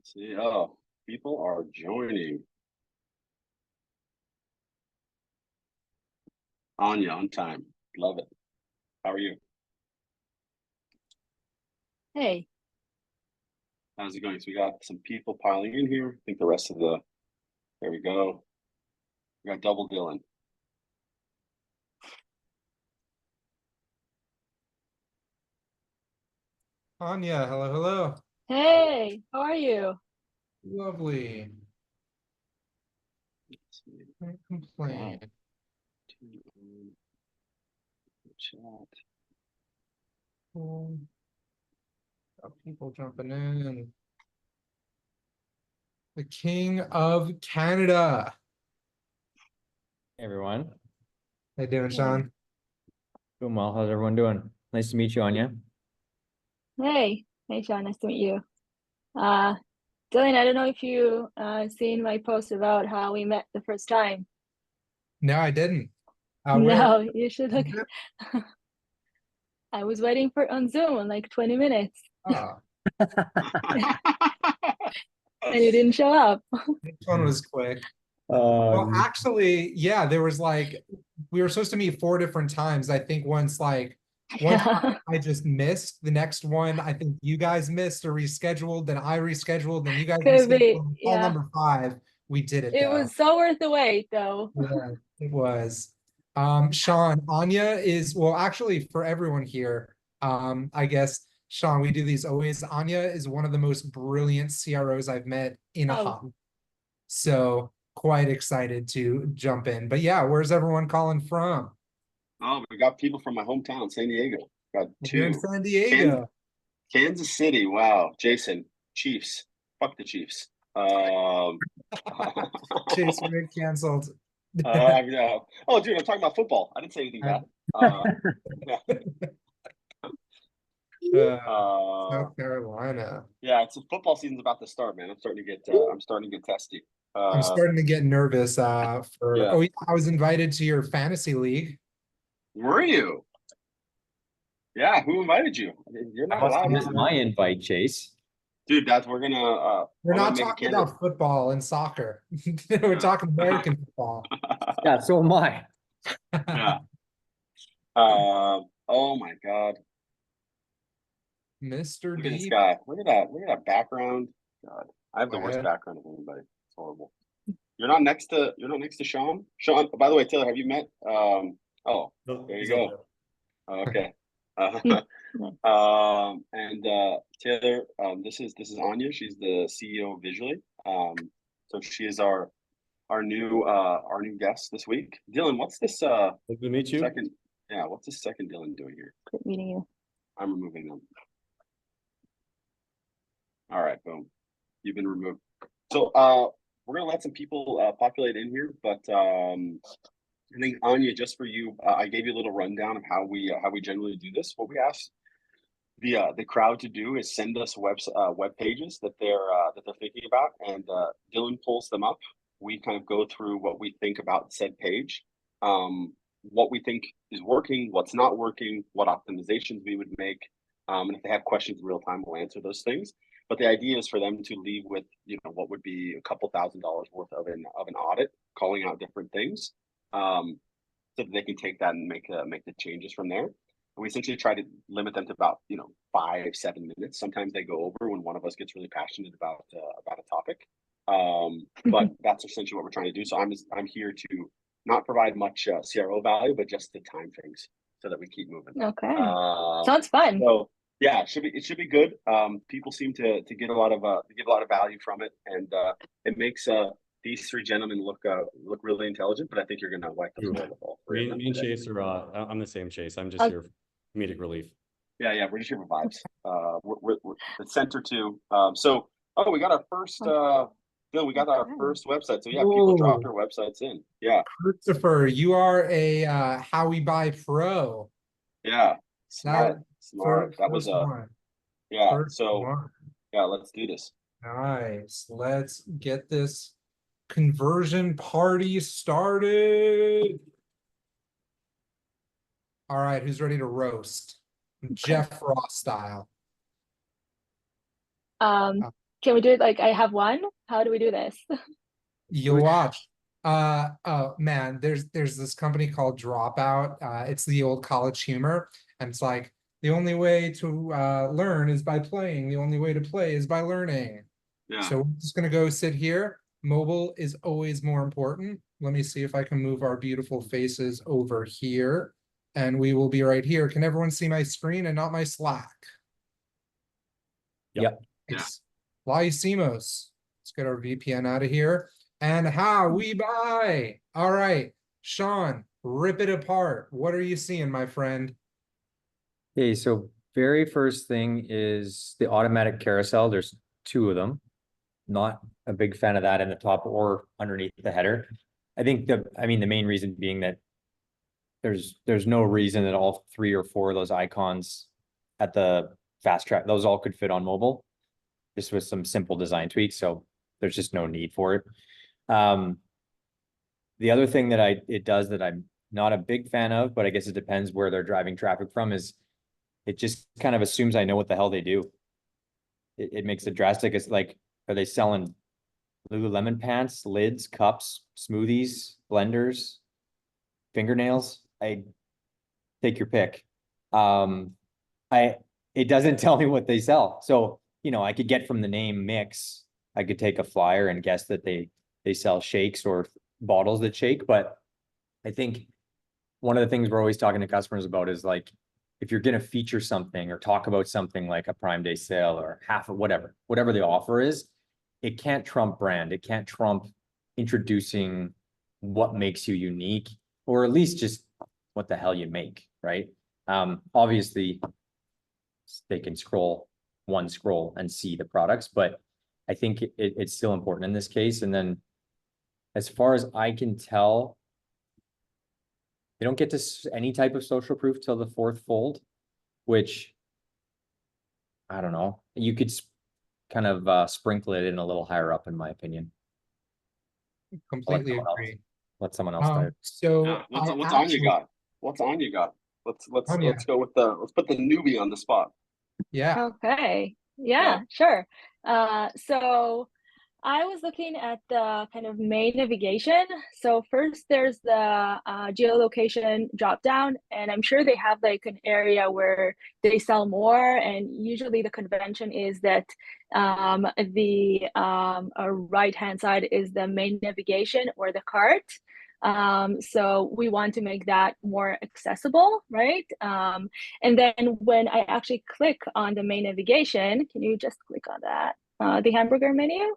See, oh, people are joining. Anya on time. Love it. How are you? Hey, How's it going? So we got some people piling in here. I think the rest of the, there we go. We got double Dylan. Anya, hello, hello. hey, how are you? Lovely. Let's see. Can't complain. Chat. Cool. Got people jumping in. The King of Canada. Hey everyone, How you doing, Sean? doing well. How's everyone doing? Nice to meet you, Anya. Hey, Sean, nice to meet you. Uh, Dylan, I don't know if you seen my post about how we met the first time. No, I didn't. Where? No, you should look. I was waiting for on Zoom in like 20 minutes Oh, and you didn't show up. this one was quick. Well, actually, yeah, there was like we were supposed to meet 4 different times. I think once one time I just missed. The next one I think you guys missed or rescheduled. Then I rescheduled. Then you guys Could be, rescheduled. Call yeah. number 5. We did it It though. was so worth the wait, though. Yeah, it was. Sean, Anya is, well, actually for everyone here, I guess, Sean, we do these always. Anya is one of the most brilliant CROs I've met in a Oh. hop. So quite excited to jump in. But yeah, where's everyone calling from? Oh, we got people from my hometown, San Diego. Got You're in two. San Diego. Kansas City. Wow. Jason, Chiefs. Fuck the Chiefs. Chase, we're canceled. I know. Oh, dude, I'm talking about football. I didn't say anything bad. Yeah. South Carolina. Yeah, it's football season's about to start, man. I'm starting to get testy. I'm starting to get nervous for Yeah. oh, I was invited to your fantasy league. Were you? Yeah, who invited you? You're not Must have allowed missed in. my invite, Chase. Dude, we're gonna We're not make a talking about football and soccer. We're talking American football. Yeah, so am I. Yeah. Oh my God. Mr. Look at this D. guy. Look at that. Look at that background. God, I have the Go worst ahead. background of anybody. It's horrible. You're not next to Sean. Sean, by the way, Taylor, have you met? Oh, there you go. Okay. And Taylor, this is Anya. She's the CEO of Visually. So she is our new guest this week. Dylan, what's this Good to meet you. second? Yeah, what's the second Dylan doing here? Good meeting you. I'm removing them. All right, boom. You've been removed. So we're gonna let some people populate in here, but I think Anya, just for you, I gave you a little rundown of how we generally do this. What we ask the crowd to do is send us web pages that they're thinking about, and Dylan pulls them up. We kind of go through what we think about said page, what we think is working, what's not working, what optimizations we would make, and if they have questions in real time, we'll answer those things. But the idea is for them to leave with what would be a couple $1,000s worth of an audit, calling out different things, so that they can take that and make the changes from there. We essentially try to limit them to about 5-7 minutes. Sometimes they go over when one of us gets really passionate about a topic, but that's essentially what we're trying to do. So I'm here to not provide much CRO value, but just to time things so that we keep moving. Okay. Sounds fun. So yeah, it should be good. People seem to get a lot of value from it, and it makes these 3 gentlemen look really intelligent. But I think you're gonna wipe the floor with all 3 of them. Me and Chase are, I'm the same Chase. I'm just here for comedic relief. Yeah, we're just here for vibes. We're the center too. So we got our first. We got our first website. So yeah, people drop their websites in. Yeah, Christopher, you are a How We Buy Pro. yeah, smart. That was one. yeah. First So one. yeah, let's do this. Nice. Let's get this conversion party started. All right, who's ready to roast? Jeff Ross style. can we do it like I have one? How do we do this? You'll watch. Oh man, there's this company called Dropout. It's the old College Humor, and it's like the only way to learn is by playing. The only way to play is by learning. Yeah. So we're just gonna go sit here. Mobile is always more important. Let me see if I can move our beautiful faces over here, and we will be right here. Can everyone see my screen and not my Slack? Yep. Thanks. La hicimos. Let's get our VPN out of here. And how we buy. All right, Sean, rip it apart. What are you seeing, my friend? Okay, so very first thing is the automatic carousel. There's 2 of them. Not a big fan of that in the top or underneath the header. I think the main reason being that there's no reason that all 3 or 4 of those icons at the fast track, those all could fit on mobile, just with some simple design tweaks. So there's just no need for it. The other thing that it does that I'm not a big fan of, but I guess it depends where they're driving traffic from, is it just kind of assumes I know what the hell they do. It makes it drastic. It's like, are they selling Lululemon pants, lids, cups, smoothies, blenders, fingernails? I take your pick. It doesn't tell me what they sell. So, I could get from the name Mix, I could take a flyer and guess that they sell shakes or bottles that shake. But I think one of the things we're always talking to customers about is like, if you're going to feature something or talk about something like a Prime Day sale or half of whatever the offer is, it can't trump brand. It can't trump introducing what makes you unique, or at least just what the hell you make, right? Obviously they can scroll and see the products, but I think it's still important in this case. And then as far as I can tell, they don't get to any type of social proof till the 4th fold, which I don't know. You could kind of sprinkle it in a little higher up, in my opinion. Completely agree. Let someone else start. So Yeah. What's on you got? What's on you got? Let's Anya. go with let's put the newbie on the spot. Yeah. Okay. Yeah, sure. So I was looking at the kind of main navigation. So first there's the geolocation drop down, and I'm sure they have like an area where they sell more. And usually the convention is that the right-hand side is the main navigation or the cart. So we want to make that more accessible, right? And then when I actually click on the main navigation, can you just click on that? The hamburger menu?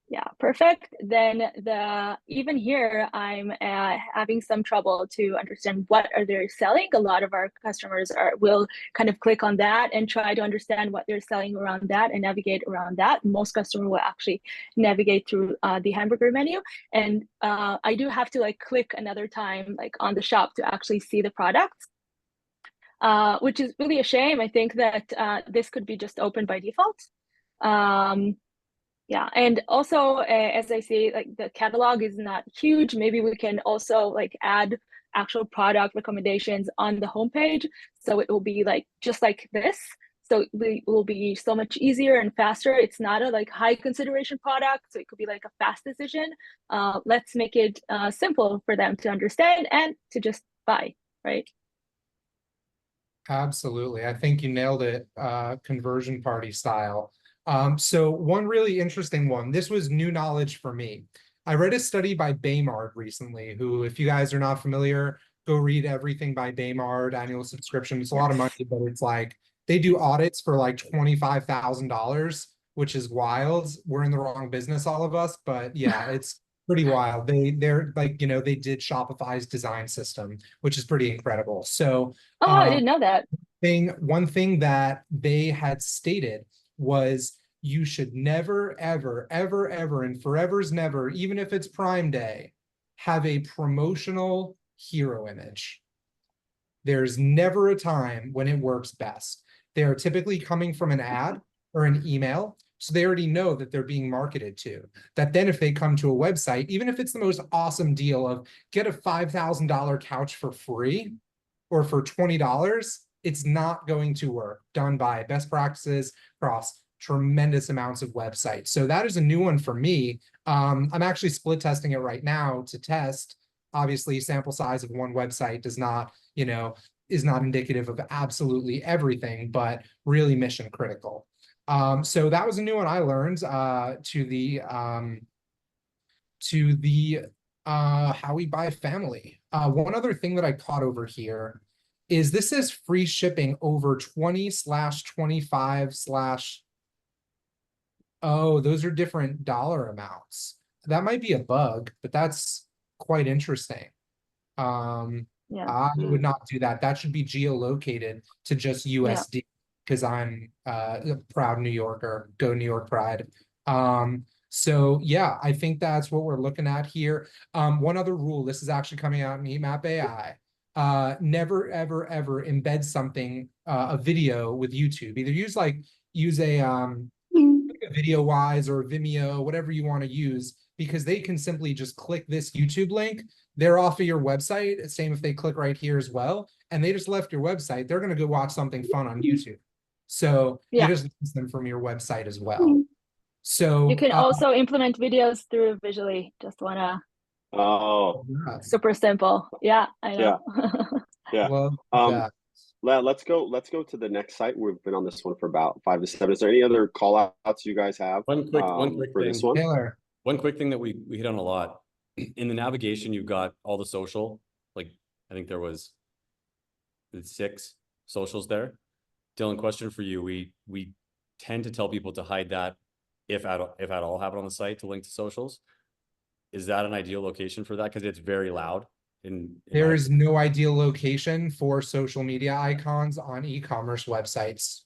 Yeah, perfect. Then even here, I'm having some trouble to understand what are they selling. A lot of our customers will kind of click on that and try to understand what they're selling around that and navigate around that. Most customers will actually navigate through the hamburger menu. And I do have to like click another time like on the shop to actually see the products. Which is really a shame. I think that this could be just open by default. Yeah, and also as I say, like the catalog is not huge. Maybe we can also like add actual product recommendations on the homepage, so it will be like just like this. So it will be so much easier and faster. It's not a like high consideration product, so it could be like a fast decision. Let's make it simple for them to understand and to just buy, right? Absolutely. I think you nailed it, conversion party style. So one really interesting one, this was new knowledge for me. I read a study by Baymard recently, who, if you guys are not familiar, go read everything by Baymard, annual subscription. It's a lot of money, but it's like, they do audits for like $25,000, which is wild. We're in the wrong business, all of us, but yeah, it's pretty wild. They're like, they did Shopify's design system, which is pretty incredible. So I didn't know that. one thing that they had stated was you should never, ever, ever, ever, and forever's never, even if it's Prime Day, have a promotional hero image. There's never a time when it works best. They are typically coming from an ad or an email, so they already know that they're being marketed to. That then if they come to a website, even if it's the most awesome deal of get a $5,000 couch for free or for $20, it's not going to work. Done by best practices across tremendous amounts of websites. So that is a new one for me. I'm actually split testing it right now to test. Obviously, sample size of one website does not, is not indicative of absolutely everything, but really mission critical. So that was a new one I learned to the how we buy family. One other thing that I caught over here is this says free shipping over 20/25/. Oh, those are different dollar amounts. That might be a bug, but that's quite interesting. Yeah. I would not do that. That should be geolocated to just USD because I'm a proud New Yorker. Go New York Pride. So yeah, I think that's what we're looking at here. One other rule, this is actually coming out in Heatmap AI. Never, ever, ever embed something, a video with YouTube. Either use a VideoWise or Vimeo, whatever you want to use, because they can simply just click this YouTube link. They're off of your website. Same if they click right here as well, and they just left your website. They're going to go watch something fun on YouTube. So you just lose them from your website as well. So you can also implement videos through Visually. Just wanna. Oh, super simple. Yeah, I know. yeah. Love that. Let's go to the next site. We've been on this one for about 5 to 7. Is there any other call outs you guys have One quick for thing. this one? Taylor. One quick thing that we hit on a lot in the navigation, you've got all the social, like I think there was 6 socials there. Dylan, question for you. We tend to tell people to hide that if at all have it on the site to link to socials. Is that an ideal location for that? Because it's very loud. There is no ideal location for social media icons on e-commerce websites.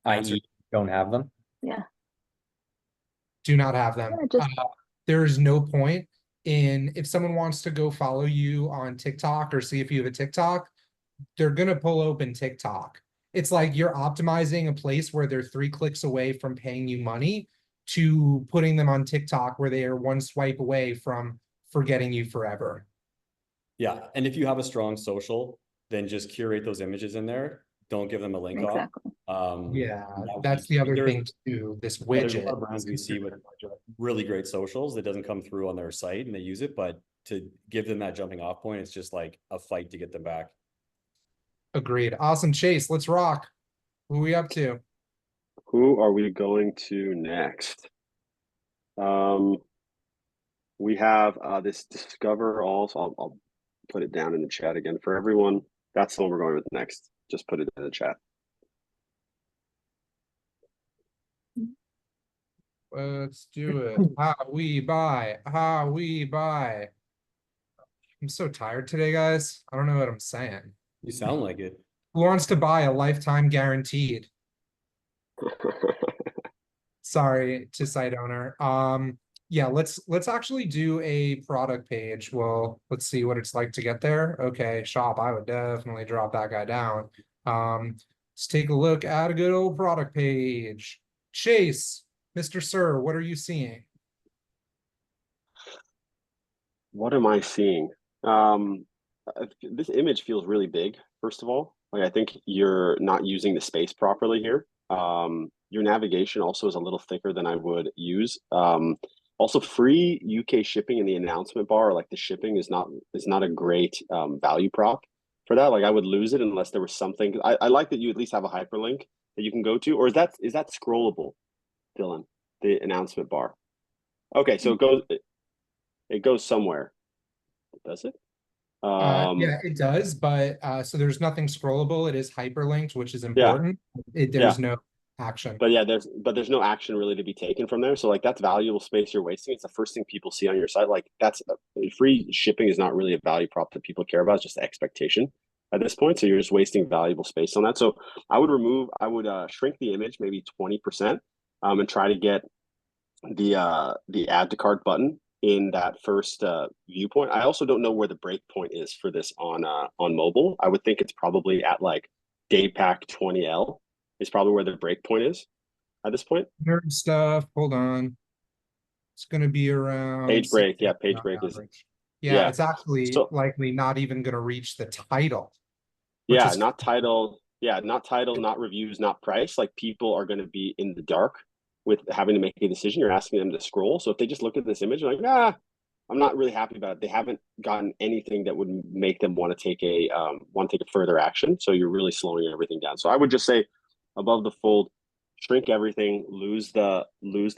I.e. don't have them. Yeah. Do not have them. There is no point in, if someone wants to go follow you on TikTok or see if you have a TikTok, they're going to pull open TikTok. It's like you're optimizing a place where they're 3 clicks away from paying you money to putting them on TikTok where they are 1 swipe away from forgetting you forever. Yeah. And if you have a strong social, then just curate those images in there. Don't give them a link off. Yeah, that's the other thing too, this widget. There's brands we see with really great socials that doesn't come through on their site and they use it, but to give them that jumping off point, it's just like a fight to get them back. Agreed. Awesome. Chase, let's rock. Who are we up to? Who are we going to next? We have this Discover All. So I'll put it down in the chat again for everyone. That's the one we're going with next. Just put it in the chat. Let's do it. How we buy. I'm so tired today, guys. I don't know what I'm saying. You sound like it. Who wants to buy a lifetime guaranteed? Sorry to site owner. Yeah, let's actually do a product page. Well, let's see what it's like to get there. Okay, shop. I would definitely drop that guy down. Let's take a look at a good old product page. Chase, Mr. Sir, what are you seeing? What am I seeing? This image feels really big, first of all. Like, I think you're not using the space properly here. Your navigation also is a little thicker than I would use. Also, free UK shipping in the announcement bar, like the shipping is not a great value prop for that. Like, I would lose it unless there was something. I like that you at least have a hyperlink that you can go to, or is that scrollable, Dylan? The announcement bar. Okay, so it goes somewhere. Does it? Yeah, it does, but so there's nothing scrollable. It is hyperlinked, which is important. There's no action. But yeah, there's no action really to be taken from there. So like that's valuable space you're wasting. It's the first thing people see on your site. Like that's free shipping is not really a value prop that people care about. It's just the expectation at this point. So you're just wasting valuable space on that. So I would shrink the image maybe 20%, and try to get the add to cart button in that first viewpoint. I also don't know where the breakpoint is for this on mobile. I would think it's probably at like Daypack 20L is probably where the breakpoint is at this point. Nerd stuff. Hold on. It's going to be around page break. Yeah, page break is. Yeah, it's actually likely not even going to reach the title. Yeah, not title. Yeah, not title, not reviews, not price. Like people are going to be in the dark with having to make a decision. You're asking them to scroll. So if they just look at this image, like, I'm not really happy about it. They haven't gotten anything that would make them want to take a further action. So you're really slowing everything down. So I would just say above the fold, shrink everything, lose the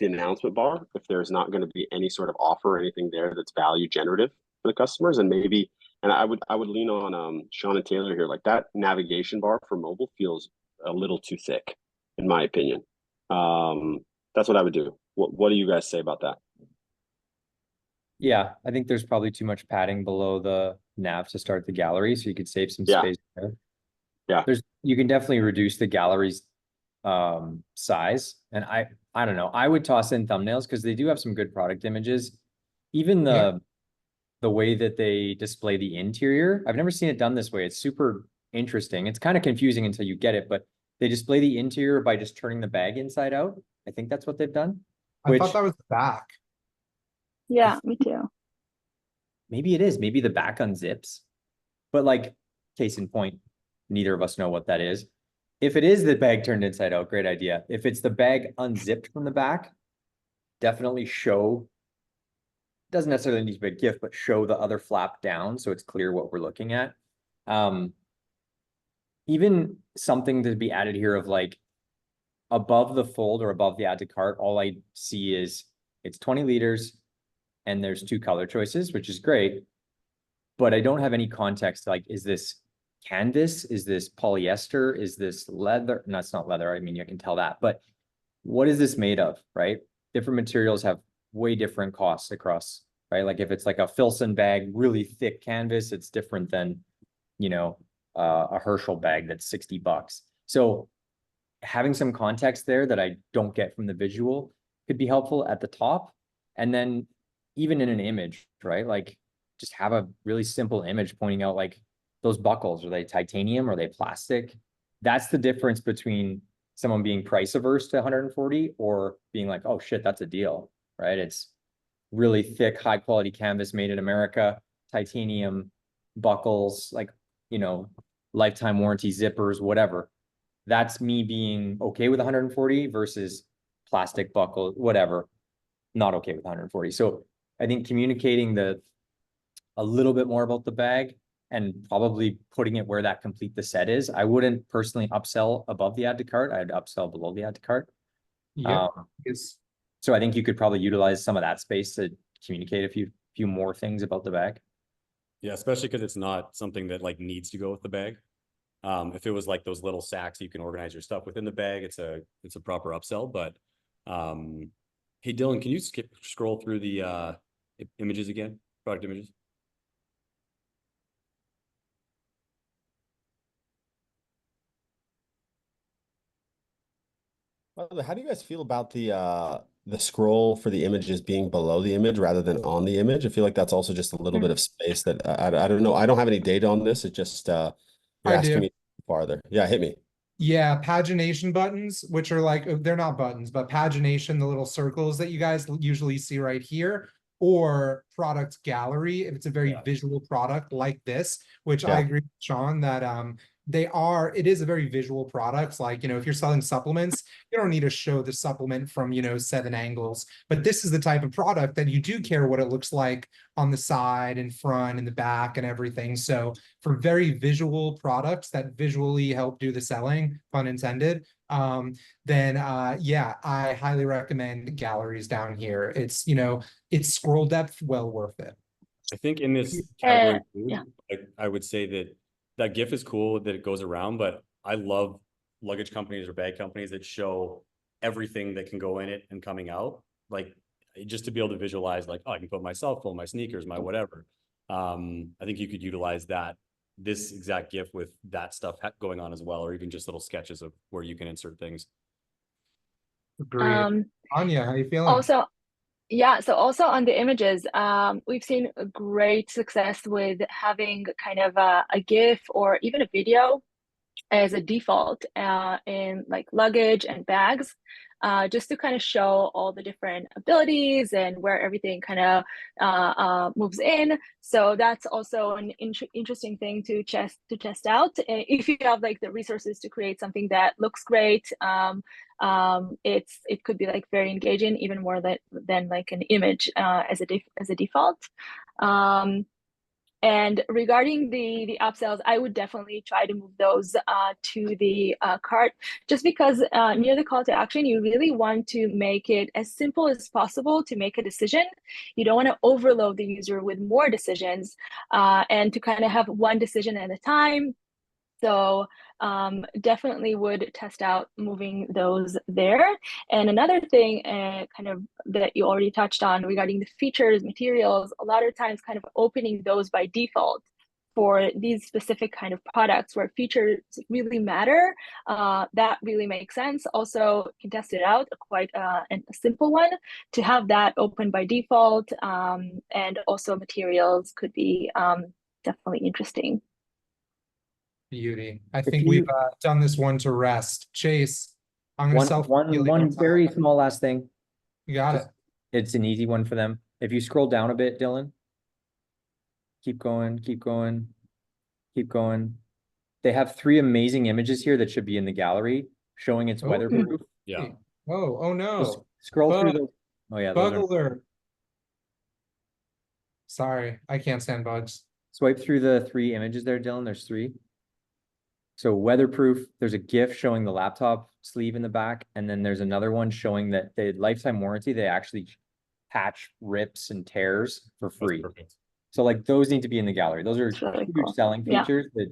announcement bar if there's not going to be any sort of offer or anything there that's value generative for the customers, and maybe and I would lean on Sean and Taylor here. Like that navigation bar for mobile feels a little too thick, in my opinion. That's what I would do. What do you guys say about that? Yeah, I think there's probably too much padding below the nav to start the gallery, so you could save some Yeah. space there. Yeah. You can definitely reduce the gallery's size. And I don't know, I would toss in thumbnails because they do have some good product images. Even the way that they display the interior, I've never seen it done this way. It's super interesting. It's kind of confusing until you get it, but they display the interior by just turning the bag inside out. I think that's what they've done. I thought that was the back. Yeah, me too. Maybe it is. Maybe the back unzips. But like, case in point, neither of us know what that is. If it is the bag turned inside out, great idea. If it's the bag unzipped from the back, definitely show, doesn't necessarily need to be a GIF, but show the other flap down so it's clear what we're looking at. Even something to be added here of like above the fold or above the add to cart, all I see is it's 20 liters and there's 2 color choices, which is great. But I don't have any context. Like, is this canvas? Is this polyester? Is this leather? No, it's not leather. I mean, you can tell that, but what is this made of, right? Different materials have way different costs across, right? Like if it's like a Filson bag, really thick canvas, it's different than, you know, a Herschel bag that's $60. So having some context there that I don't get from the visual could be helpful at the top. And then even in an image, right? Like just have a really simple image pointing out like those buckles, are they titanium? Are they plastic? That's the difference between someone being price averse to 140 or being like, oh shit, that's a deal, right? It's really thick, high quality canvas made in America, titanium buckles, like, you know, lifetime warranty zippers, whatever. That's me being okay with 140 versus plastic buckle, whatever, not okay with 140. So I think communicating a little bit more about the bag and probably putting it where that complete the set is. I wouldn't personally upsell above the add to cart. I'd upsell below the add to cart. Yeah. So I think you could probably utilize some of that space to communicate a few more things about the bag. Yeah, especially because it's not something that like needs to go with the bag. If it was like those little sacks you can organize your stuff within the bag, it's a proper upsell. But hey Dylan, can you scroll through the images again, product images? By the way, how do you guys feel about the scroll for the images being below the image rather than on the image? I feel like that's also just a little bit of space that I don't know. I don't have any data on this. It just you're asking me farther. Yeah, hit me. Yeah, pagination buttons, which are like, they're not buttons, but pagination, the little circles that you guys usually see right here, or product gallery, if it's a very visual product like this, which I agree with Sean that it is a very visual product. Like, you know, if you're selling supplements, you don't need to show the supplement from, you know, 7 angles, but this is the type of product that you do care what it looks like on the side and front and the back and everything. So for very visual products that visually help do the selling, pun intended, then yeah, I highly recommend galleries down here. It's, you know, it's scroll depth well worth it. I think in this category, yeah. I would say that GIF is cool that it goes around, but I love luggage companies or bag companies that show everything that can go in it and coming out. Like just to be able to visualize like, oh, I can put my cell phone, my sneakers, my whatever. I think you could utilize this exact GIF with that stuff going on as well, or even just little sketches of where you can insert things. Agreed. Anya, how you feeling? Also, yeah, so also on the images, we've seen a great success with having kind of a GIF or even a video as a default in like luggage and bags. just to kind of show all the different abilities and where everything kind of moves in. So that's also an interesting thing to test out. If you have like the resources to create something that looks great, it could be like very engaging, even more than like an image as a default. And regarding the upsells, I would definitely try to move those to the cart, just because near the call to action, you really want to make it as simple as possible to make a decision. You don't want to overload the user with more decisions, and to kind of have one decision at a time. So definitely would test out moving those there. And another thing kind of that you already touched on regarding the features, materials, a lot of times kind of opening those by default for these specific kind of products where features really matter. That really makes sense. Also, you can test it out, quite a simple one, to have that open by default. And also materials could be definitely interesting. Beauty. I If think you- we've done this one to rest. Chase, I'm gonna self. One very small last thing. You got it. It's an easy one for them. If you scroll down a bit, Dylan. Keep going, keep going, keep going. They have 3 amazing images here that should be in the gallery showing it's Oh. weatherproof. Yeah. Oh Just no. scroll through Bug. those. Oh yeah, those Bug are, alert. Sorry, I can't stand bugs. swipe through the 3 images there, Dylan. There's 3. So weatherproof, there's a GIF showing the laptop sleeve in the back, and then there's another one showing that the lifetime warranty, they actually patch rips and tears for That's free. perfect. So like those need to be in the gallery. Those are That's really huge cool. selling Yeah. features that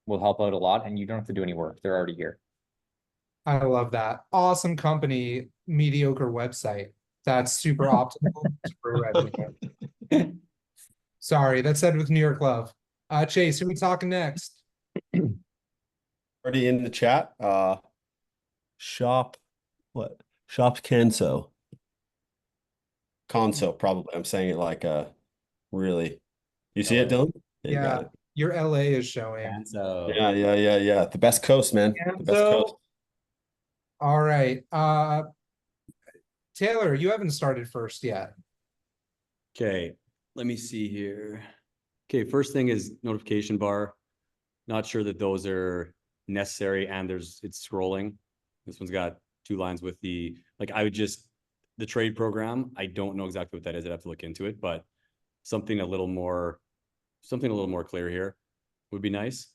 will help out a lot, and you don't have to do any work. They're already here. I love that. Awesome company, mediocre website. That's super optimal. Super revenue. Sorry, that's said with New York love. Chase, who we talking next? Already in the chat. Shop Canso. Conso, probably. I'm saying it like really. You see it, Dylan? You got Yeah, it. your LA is showing. And so Yeah. The best coast, man. The best Canso. coast. All right. Taylor, you haven't started first yet. okay, let me see here. Okay, first thing is notification bar. Not sure that those are necessary, and it's scrolling. This one's got 2 lines with the, like, I would just, the trade program, I don't know exactly what that is. I'd have to look into it, but something a little more clear here would be nice.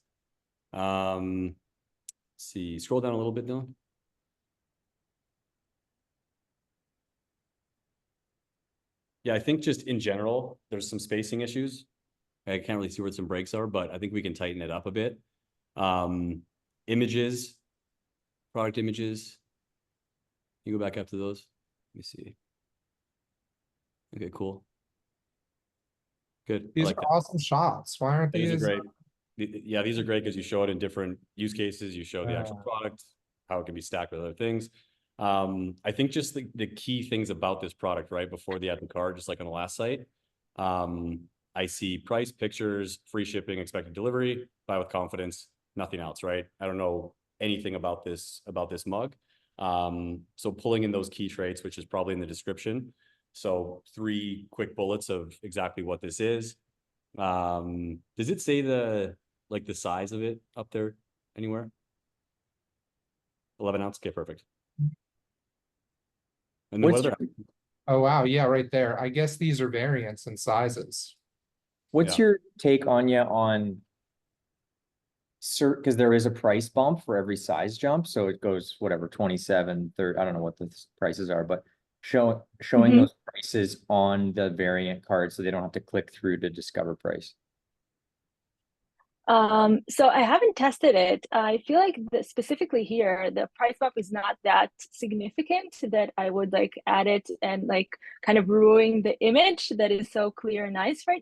Let's see, scroll down a little bit, Dylan. Yeah, I think just in general, there's some spacing issues. I can't really see where some breaks are, but I think we can tighten it up a bit. Images, product images. You go back up to those. Let me see. Okay, cool. Good. I These like are that. awesome shots. Why aren't These are these? great. Yeah, these are great because you show it in different use cases. You show the actual Yeah. product, how it can be stacked with other things. I think just the key things about this product, right, before the add to cart, just like on the last site, I see price, pictures, free shipping, expected delivery, buy with confidence, nothing else, right? I don't know anything about this mug. So pulling in those key traits, which is probably in the description. So 3 quick bullets of exactly what this is. Does it say the size of it up there anywhere? 11 ounce. Okay, perfect. And then What's what other, Oh, wow. Yeah, right there. I guess these are variants and sizes. What's Yeah. your take, Anya, on because there is a price bump for every size jump, so it goes whatever 27, 30, I don't know what the prices are, but showing Mhm. those prices on the variant card so they don't have to click through to discover price. So I haven't tested it. I feel like specifically here, the price bump is not that significant that I would like add it and like kind of ruin the image that is so clear and nice right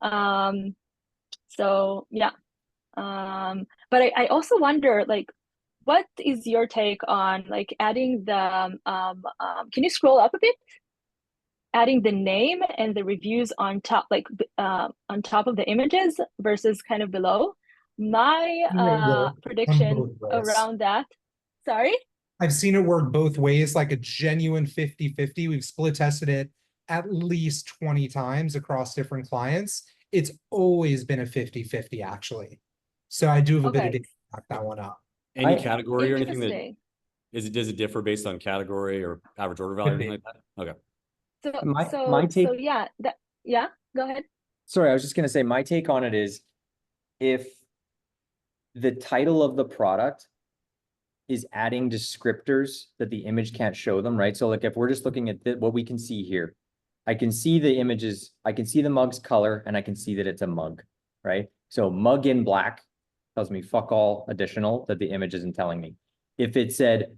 now. So yeah. But I also wonder, like, what is your take on like adding the can you scroll up a bit? Adding the name and the reviews on top, like on top of the images versus kind of below. My Yeah, prediction both ways. around that. Sorry? I've seen it work both ways, like a genuine 50-50. We've split tested it at least 20 times across different clients. It's always been a 50-50 actually. So I do have a bit of Okay, data to back that one up. Any I- category or anything that, interesting. does it differ based on category or average order value or anything like that? Okay. So, My so take, yeah, yeah, go ahead. sorry, I was just gonna say, my take on it is if the title of the product is adding descriptors that the image can't show them, right? So like if we're just looking at what we can see here, I can see the images, I can see the mug's color, and I can see that it's a mug, right? So mug in black tells me fuck all additional that the image isn't telling me. If it said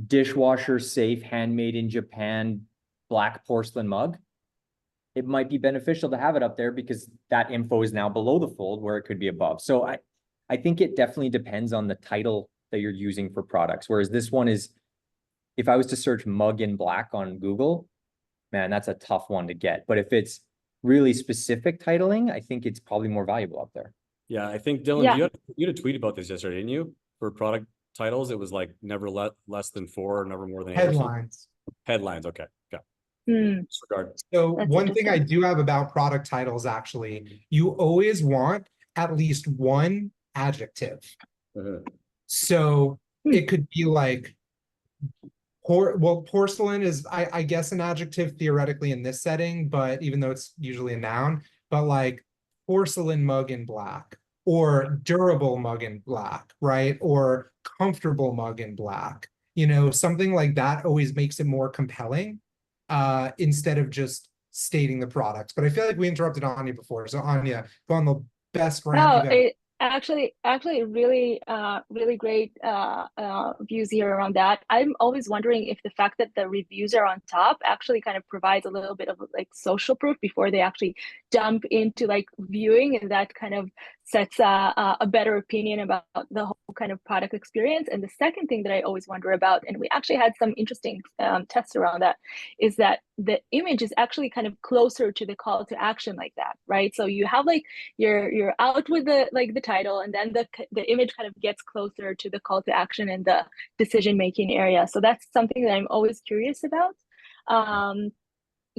dishwasher safe, handmade in Japan, black porcelain mug, it might be beneficial to have it up there because that info is now below the fold where it could be above. So I think it definitely depends on the title that you're using for products. Whereas this one is, if I was to search mug in black on Google, man, that's a tough one to get. But if it's really specific titling, I think it's probably more valuable up there. Yeah, I think Dylan, Yeah. you had a tweet about this yesterday, didn't you? For product titles, it was like never less than 4, or never more than 8 or something. Headlines. Headlines, okay. Yeah. Hmm, Disregard. So That's one thing I interesting. do have about product titles, actually, you always want at least one adjective. So Hmm. it could be like, porcelain is, I guess, an adjective theoretically in this setting, but even though it's usually a noun, but like porcelain mug in black, or durable mug in black, right? Or comfortable mug in black. You know, something like that always makes it more compelling, instead of just stating the product. But I feel like we interrupted Anya before. So Anya, go on the best rant No, you've ever. it actually really really great views here around that. I'm always wondering if the fact that the reviews are on top actually kind of provides a little bit of like social proof before they actually jump into like viewing, and that kind of sets a better opinion about the whole kind of product experience. And the second thing that I always wonder about, and we actually had some interesting tests around that, is that the image is actually kind of closer to the call to action like that, right? So you have like you're out with the like the title, and then the image kind of gets closer to the call to action and the decision making area. So that's something that I'm always curious about.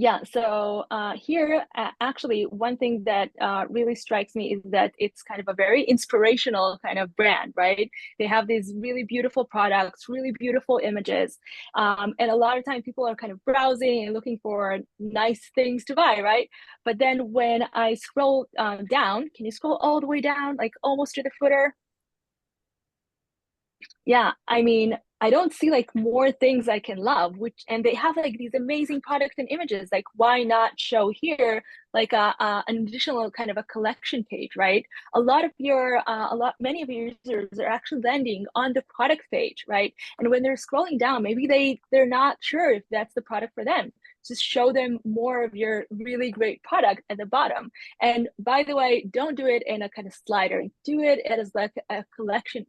Yeah, so here, actually, one thing that really strikes me is that it's kind of a very inspirational kind of brand, right? They have these really beautiful products, really beautiful images. And a lot of time people are kind of browsing and looking for nice things to buy, right? But then when I scroll down, can you scroll all the way down, like almost to the footer? Yeah, I mean, I don't see like more things I can love, which, and they have like these amazing products and images. Like, why not show here like an additional kind of a collection page, right? Many of your users are actually landing on the product page, right? And when they're scrolling down, maybe they're not sure if that's the product for them. Just show them more of your really great product at the bottom. And by the way, don't do it in a kind of slider. Do it as like a collection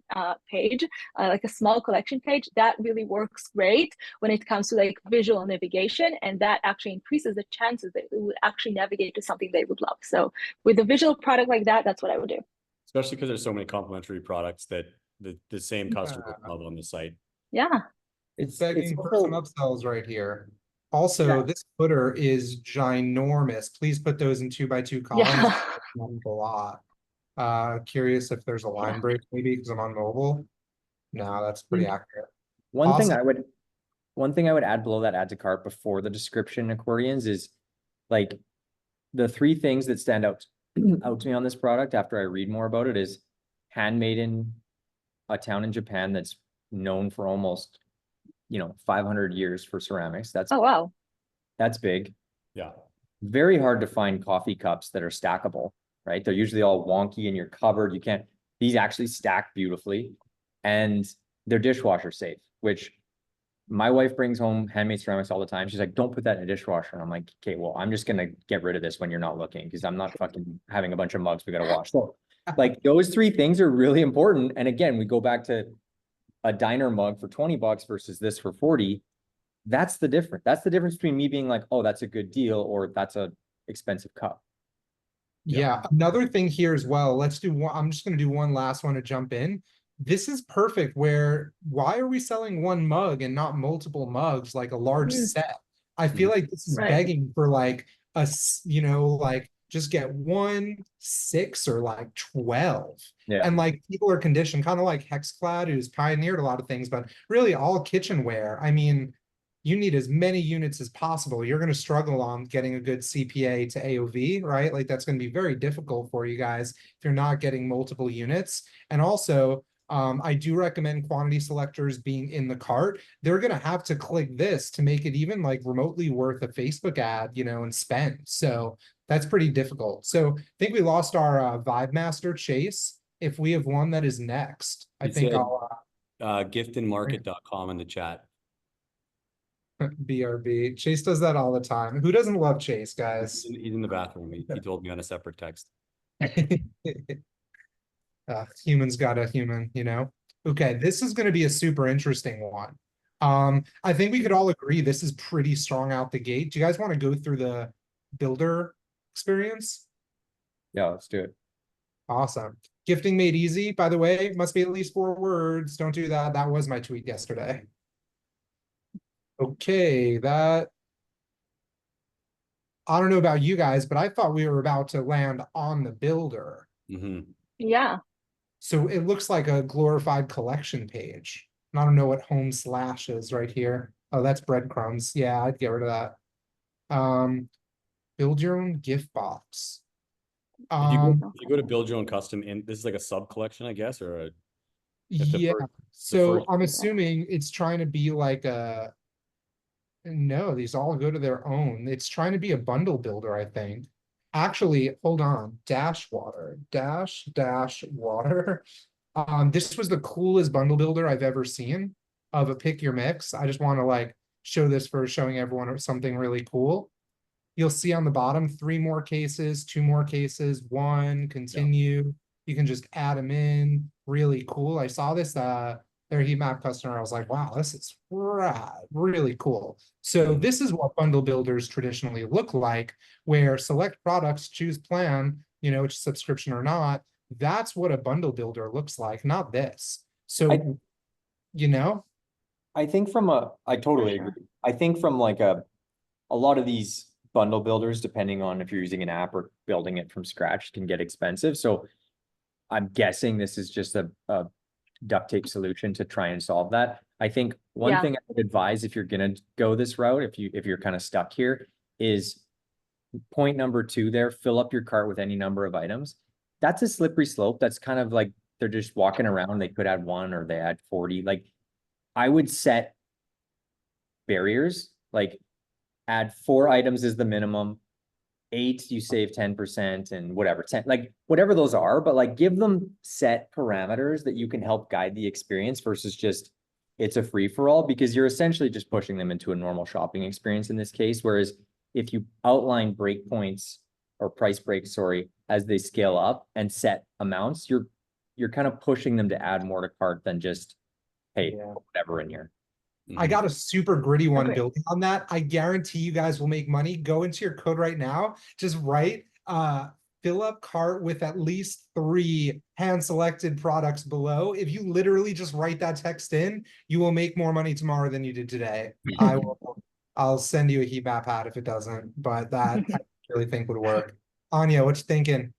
page, like a small collection page. That really works great when it comes to like visual navigation, and that actually increases the chances that it would actually navigate to something they would love. So with a visual product like that, that's what I would do. Especially because there's so many complementary products that the same customer Yeah. love on the site. Yeah. It's begging for some upsells right here. Also, Yeah. this footer is ginormous. Please put those in 2x2 columns. Yeah. A lot. Curious if there's a line break maybe because I'm on mobile. No, that's pretty accurate. One thing Awesome. I would add below that add to cart before the description accordions is like the 3 things that stand out to me on this product after I read more about it is handmade in a town in Japan that's known for almost 500 years for ceramics. Oh, wow. That's big. Yeah. Very hard to find coffee cups that are stackable, right? They're usually all wonky in your cupboard. These actually stack beautifully, and they're dishwasher safe, which my wife brings home handmade ceramics all the time. She's like, don't put that in a dishwasher. And I'm like, okay, well, I'm just going to get rid of this when you're not looking because I'm not fucking having a bunch of mugs we got to wash. So like those 3 things are really important. And again, we go back to a diner mug for $20 versus this for 40. That's the difference. That's the difference between me being like, oh, that's a good deal, or that's a expensive cup. Yeah. Another thing here as well. Let's do one. I'm just going to do one last one to jump in. this is perfect where why are we selling one mug and not multiple mugs, like a large Mm. set? I feel like this is Right. begging for like you know, like just get 1, 6, or like 12. Yeah. And like people are conditioned, kind of like Hexclad, who's pioneered a lot of things, but really all kitchenware. I mean, you need as many units as possible. You're going to struggle on getting a good CPA to AOV, right? Like that's going to be very difficult for you guys if you're not getting multiple units. And also, I do recommend quantity selectors being in the cart. They're going to have to click this to make it even like remotely worth a Facebook ad, you know, and spend. So that's pretty difficult. So I think we lost our Vibe Master Chase. If we have one that is next, I It think said, I'll giftandmarket.com in the chat. BRB. Chase does that all the time. Who doesn't love Chase, guys? He's in the bathroom. He told me on a separate text. Humans got a human, you know? Okay, this is going to be a super interesting one. I think we could all agree this is pretty strong out the gate. Do you guys want to go through the builder experience? Yeah, let's do it. Awesome. Gifting made easy, by the way, must be at least 4 words. Don't do that. That was my tweet yesterday. Okay, I don't know about you guys, but I thought we were about to land on the builder. Yeah. So it looks like a glorified collection page. I don't know what home slash is right here. Oh, that's breadcrumbs. Yeah, I'd get rid of that. Build your own gift box. If you go to build your own custom, in this is like a sub collection, I guess, or a Yeah. So first- I'm assuming it's trying to be like a. No, these all go to their own. It's trying to be a bundle builder, I think. Actually, hold on. Dash water. Dash water. This was the coolest bundle builder I've ever seen of a pick your mix. I just want to like show this for showing everyone something really cool. You'll see on the bottom 3 more cases, 2 more cases, 1, continue. You can just add them in. Really cool. I saw this their heat map customer. I was like, wow, this is rad, really cool. So this is what bundle builders traditionally look like, where select products, choose plan, you know, which subscription or not. That's what a bundle builder looks like, not this. So, you know, I think I totally agree. I think from like a lot of these bundle builders, depending on if you're using an app or building it from scratch, can get expensive. So I'm guessing this is just a duct tape solution to try and solve that. I think one thing I would advise if you're gonna go this route, if you're kind of stuck here, is point number 2 there, fill up your cart with any number of items. That's a slippery slope. That's kind of like they're just walking around. They could add 1 or they add 40. Like I would set barriers, like add 4 items is the minimum. 8, you save 10% and whatever, 10, like whatever those are, but like give them set parameters that you can help guide the experience versus just it's a free for all, because you're essentially just pushing them into a normal shopping experience in this case. Whereas if you outline breakpoints or price breaks, sorry, as they scale up and set amounts, you're kind of pushing them to add more to cart than just, hey, whatever in here. I got a super gritty one Okay. building on that. I guarantee you guys will make money. Go into your code right now. Just write fill up cart with at least 3 hand selected products below. If you literally just write that text in, you will make more money tomorrow than you did today. I'll send you a heat map ad if it doesn't, but that I really think would work. Anya, what you thinking?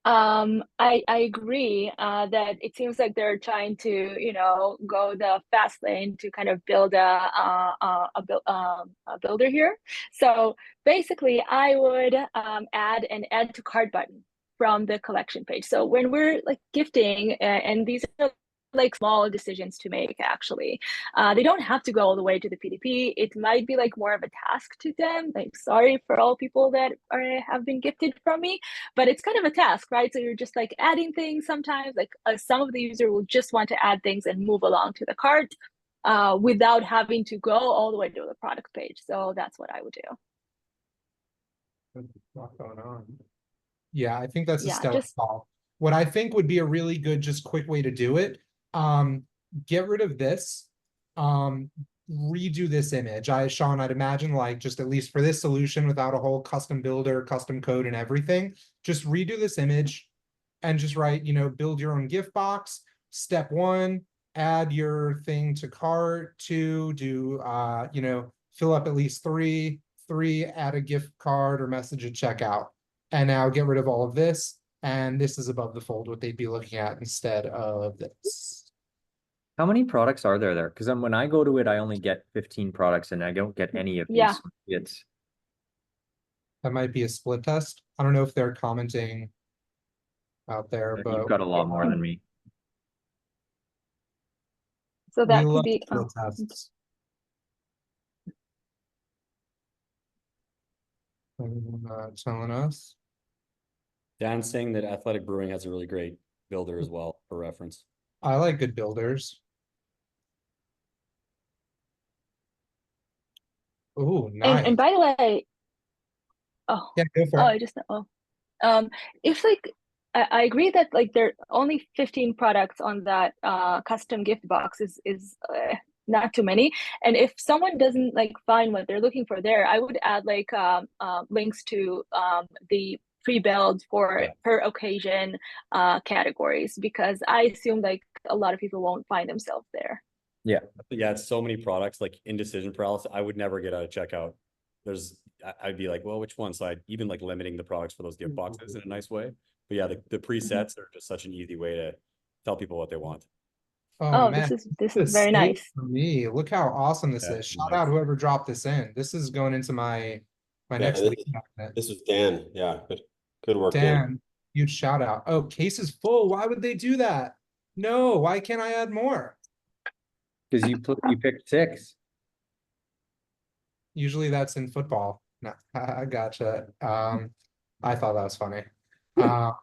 I agree that it seems like they're trying to, you know, go the fast lane to kind of build a builder here. So basically, I would add an add to cart button from the collection page. So when we're like gifting, and these are like small decisions to make, actually, they don't have to go all the way to the PDP. It might be like more of a task to them. Like, sorry for all people that have been gifted from me, but it's kind of a task, right? So you're just like adding things sometimes. Like some of the user will just want to add things and move along to the cart without having to go all the way to the product page. So that's what I would do. What's going on? Yeah, I think that's a Yeah, stellar call. What I think would be a really good, just quick way to do it, get rid of this, redo this image. Sean, I'd imagine like just at least for this solution without a whole custom builder, custom code and everything, just redo this image and just write, you know, build your own gift box. step one, add your thing to cart. Two, do fill up at least three. Three, add a gift card or message at checkout. And now get rid of all of this. And this is above the fold, what they'd be looking at instead of this. How many products are there? Because when I go to it, I only get 15 products and I don't get any of Yeah. these. It's That might be a split test. I don't know if they're commenting out there, but you've got a lot more than me. So we that could love be, split tests. Telling us. Dan's saying that Athletic Brewing has a really great builder as well, for reference. I like good builders. Ooh, nice. and by the way, oh, Yeah, go for oh, it. I just, if like, I agree that like there are only 15 products on that custom gift box is not too many. And if someone doesn't like find what they're looking for there, I would add like links to the pre-built for Yeah. per occasion categories, because I assume like a lot of people won't find themselves there. Yeah, it's so many products, like indecision paralysis. I would never get out of checkout. I'd be like, well, which one? So I'd even like limiting the products for those gift boxes in a nice way. But yeah, the presets are just such an easy way to tell people what they want. Oh, man, this is very steak nice. for me. Look how awesome this Yeah, is. Shout nice. out whoever dropped this in. This is going into my next this, league cabinet. this was Dan. Yeah, good work, Dan. Dan, huge shout out. Oh, case is full. Why would they do that? No, why can't I add more? Because you picked 6. Usually that's in football. No, I gotcha. I thought that was funny. You're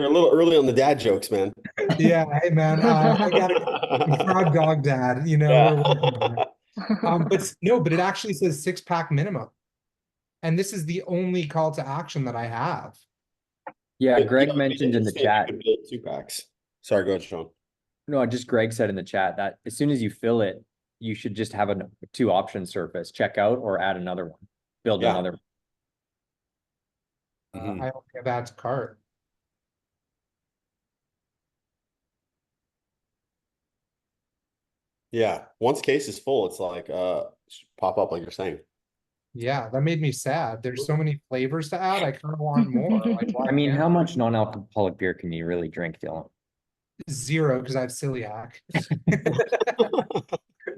a little early on the dad jokes, man. Yeah, hey man, I got a frog dog dad, we're working on it. But it actually says 6-pack minimum. And this is the only call to action that I have. Yeah, Greg mentioned in the chat. 2-packs. Sorry, go ahead, Sean. No, just Greg said in the chat that as soon as you fill it, you should just have a 2 option surface, check out or add another one, build Yeah. another. I only have add to cart. Yeah, once case is full, it's like pop up like you're saying. Yeah, that made me sad. There's so many flavors to add. I kind of want more. Like, why I mean, can't how much non-alcoholic beer can you really drink, Dylan? 0 because I have celiac.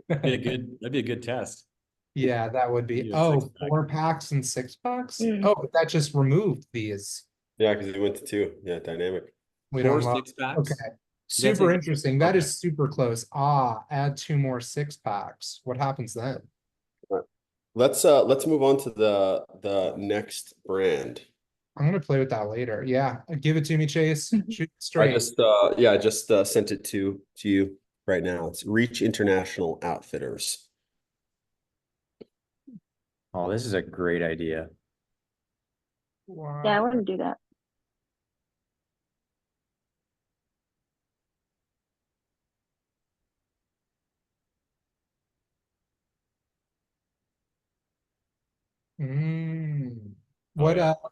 That'd be a good test. Yeah, that would be. Yeah, Oh, 6-pack. 4 packs and 6 packs. Mm. Oh, but that just removed these. Yeah, because he went to 2. Yeah, dynamic. We 4 don't love. 6-packs. Okay. That's Super like- interesting. That okay. is super close. Add 2 more 6-packs. What happens then? Let's move on to the next brand. I'm gonna play with that later. Yeah, give it to me, Chase. Shoot I straight. just sent it to you right now. It's Reach International Outfitters. Oh, this is a great idea. Wow. Yeah, I want to do that.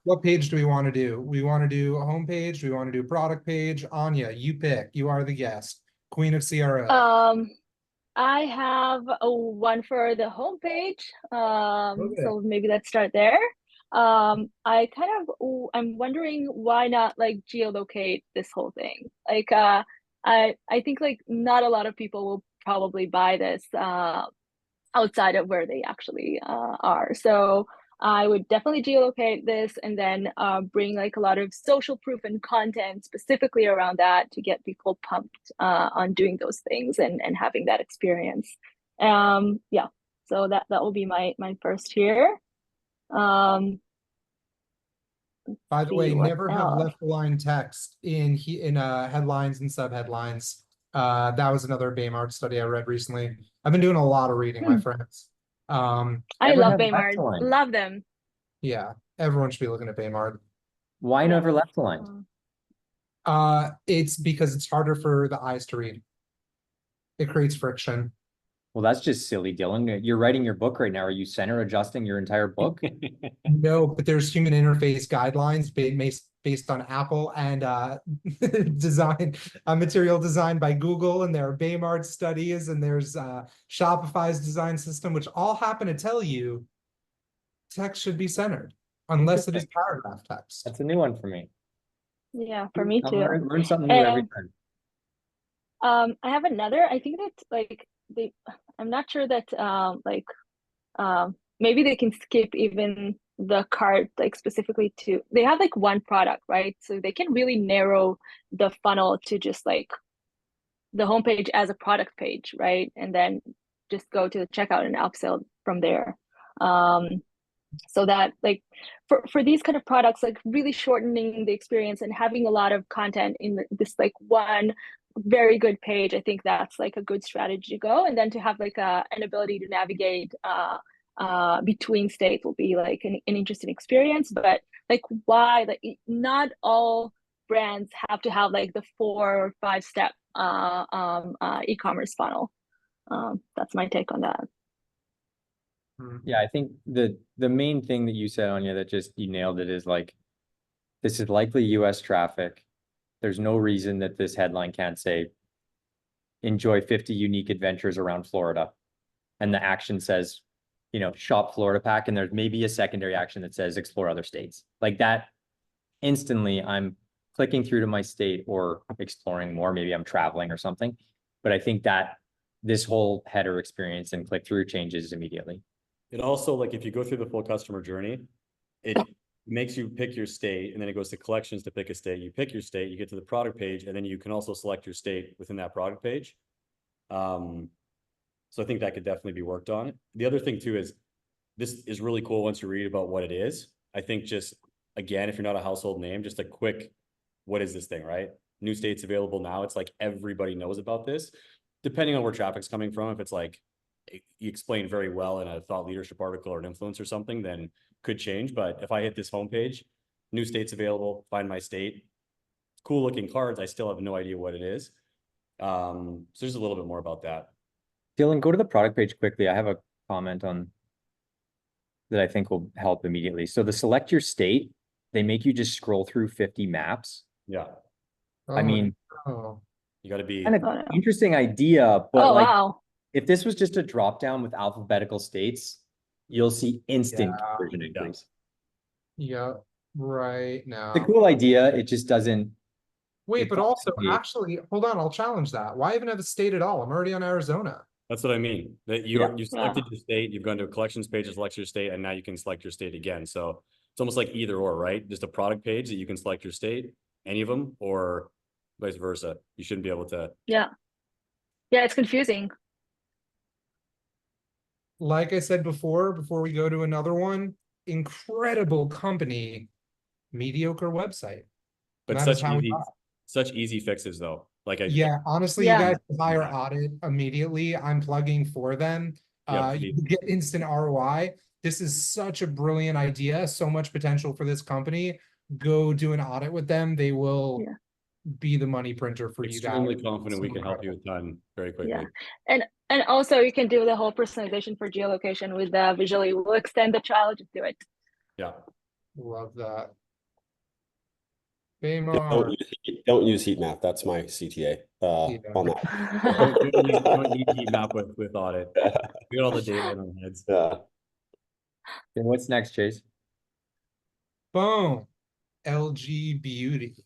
What page do we want to do? We want to do a home page. Do we want to do product page? Anya, you pick. You are the guest. Queen of CRO. I have one for the homepage. Okay. So maybe let's start there. I'm wondering why not like geolocate this whole thing. Like, I think like not a lot of people will probably buy this outside of where they actually are. So I would definitely geolocate this and then bring like a lot of social proof and content specifically around that to get people pumped on doing those things and having that experience. Yeah, so that will be my first here. By the way, see what never have else. left line text in headlines and subheadlines. That was another Baymard study I read recently. I've been doing a lot of reading, my friends. I Never love have Baymard. left line. Love them. Yeah, everyone should be looking at Baymard. Why Yeah. never left line? It's because it's harder for the eyes to read. It creates friction. Well, that's just silly, Dylan. You're writing your book right now. Are you center adjusting your entire book? No, but there's human interface guidelines based on Apple and design, material design by Google, and there are Baymart studies, and there's Shopify's design system, which all happen to tell you text should be centered unless it is paragraph text. That's a new one for me. Yeah, for me I'll too. learn something new every And time. I have another. I think that like I'm not sure that maybe they can skip even the cart, like specifically to, they have like one product, right? So they can really narrow the funnel to just like the homepage as a product page, right? And then just go to the checkout and upsell from there. So that like for these kind of products, like really shortening the experience and having a lot of content in this like one very good page, I think that's like a good strategy to go. And then to have like an ability to navigate between states will be like an interesting experience. But like why, like not all brands have to have like the 4 or 5 step e-commerce funnel. That's my take on that. Yeah, I think the main thing that you said, Anya, that just you nailed it, is like, this is likely US traffic. There's no reason that this headline can't say, enjoy 50 unique adventures around Florida. And the action says, you know, shop Florida pack. And there's maybe a secondary action that says explore other states. Like that, instantly I'm clicking through to my state or exploring more. Maybe I'm traveling or something. But I think that this whole header experience and click through changes immediately. It also, like, if you go through the full customer journey, it makes you pick your state, and then it goes to collections to pick a state. You pick your state, you get to the product page, and then you can also select your state within that product page. So I think that could definitely be worked on. The other thing too is, this is really cool once you read about what it is. I think just, again, if you're not a household name, just a quick, what is this thing, right? New states available now. It's like everybody knows about this. Depending on where traffic's coming from, if it's like, you explain very well in a thought leadership article or an influence or something, then could change. But if I hit this homepage, new states available, find my state, cool looking cards, I still have no idea what it is. So there's a little bit more about that. Dylan, go to the product page quickly. I have a comment on that I think will help immediately. So the select your state, they make you just scroll through 50 maps. Yeah, I mean, you got to be kind of interesting idea, but Oh, like, wow. if this was just a drop down with alphabetical states, you'll see instant conversion increase. Yeah, right now. It's a cool idea. It just doesn't. Wait, but also, Yeah. actually, hold on, I'll challenge that. Why even have a state at all? I'm already on Arizona. That's what I mean. That Yeah. you selected your state, you've gone to a collections page to select your state, and now you can select your state again. So it's almost like either or, right? Just a product page that you can select your state, any of them, or vice versa. You shouldn't be able to. Yeah. Yeah, it's confusing. Like I said before we go to another one, incredible company, mediocre website. But That is such how we easy, got. such easy fixes though. Like Yeah, honestly, Yeah. you guys can hire audit immediately. I'm plugging for them. Yeah, You get instant ROI. This is such a brilliant idea, so much potential for this company. Go do an audit with them. They will Yeah. be the money printer for you guys. extremely confident we So can help you a ton very quickly. Yeah. And also you can do the whole personalization for geolocation with visually. We'll extend the trial, just do it. Yeah. Love that. Don't Baymar. don't use heat map. That's my CTA Yeah. on that. Don't need heat map with audit. We got all the data in our heads. Yeah. Then what's next, Chase? Boom. LG Beauty.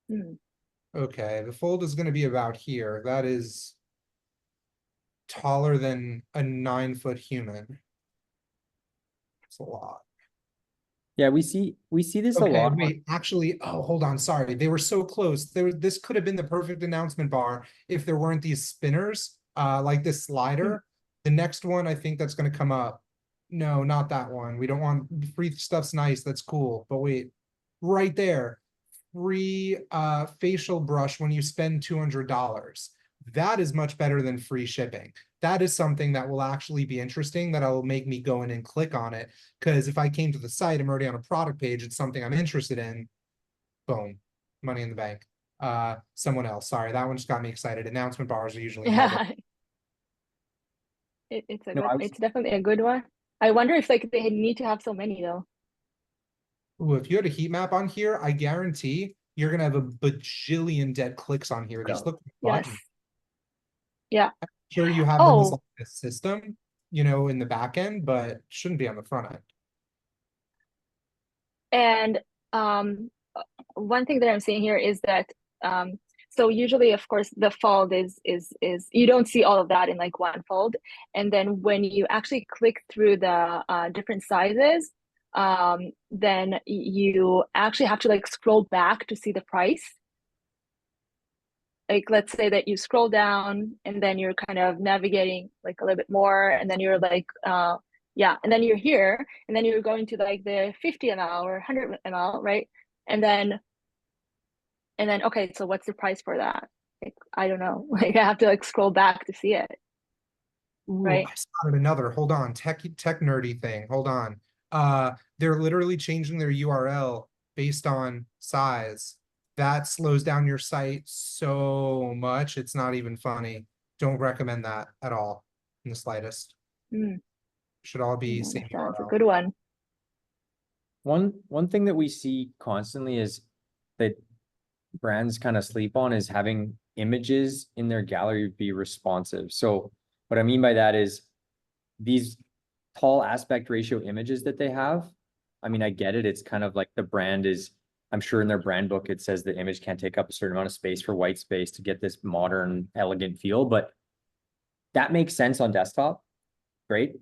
Hmm. Okay, the fold is going to be about here. That is taller than a 9-foot human. It's a lot. Yeah, we see this a Okay, lot. wait, actually, oh, hold on, sorry. They were so close. This could have been the perfect announcement bar if there weren't these spinners, like this slider. The next one, I think that's going to come up. No, not that one. We don't want free stuff's nice. That's cool. But wait, right there. Free facial brush when you spend $200. That is much better than free shipping. That is something that will actually be interesting, that will make me go in and click on it. Because if I came to the site, I'm already on a product page, it's something I'm interested in. Boom, money in the bank. Someone else, sorry, that one just got me excited. Announcement bars are usually Yeah. It's definitely a good one. I wonder if like they need to have so many though. Ooh, if you had a heat map on here, I guarantee you're gonna have a bajillion dead clicks on here. Just Yeah. look at the Yes. button. Yeah. Sure, you have them as Oh, like a system, you know, in the back end, but shouldn't be on the front end. and one thing that I'm seeing here is that so usually, of course, the fold is you don't see all of that in like one fold, and then when you actually click through the different sizes, then you actually have to like scroll back to see the price. Like let's say that you scroll down and then you're kind of navigating like a little bit more, and then you're like yeah, and then you're here, and then you're going to like the 50 ml or 100 ml, right? And then okay, so what's the price for that? Like I don't know. Like I have to like scroll back to see it, Ooh, right? I spotted another. Hold on, tech nerdy thing. Hold on. They're literally changing their URL based on size. That slows down your site so much. It's not even funny. Don't recommend that at all in the slightest. Mm, Should all be same that's a URL. good one. One thing that we see constantly is that brands kind of sleep on is having images in their gallery be responsive. So what I mean by that is these tall aspect ratio images that they have. I mean, I get it. It's kind of like the brand is, I'm sure in their brand book, it says the image can't take up a certain amount of space for white space to get this modern, elegant feel, but that makes sense on desktop. Great.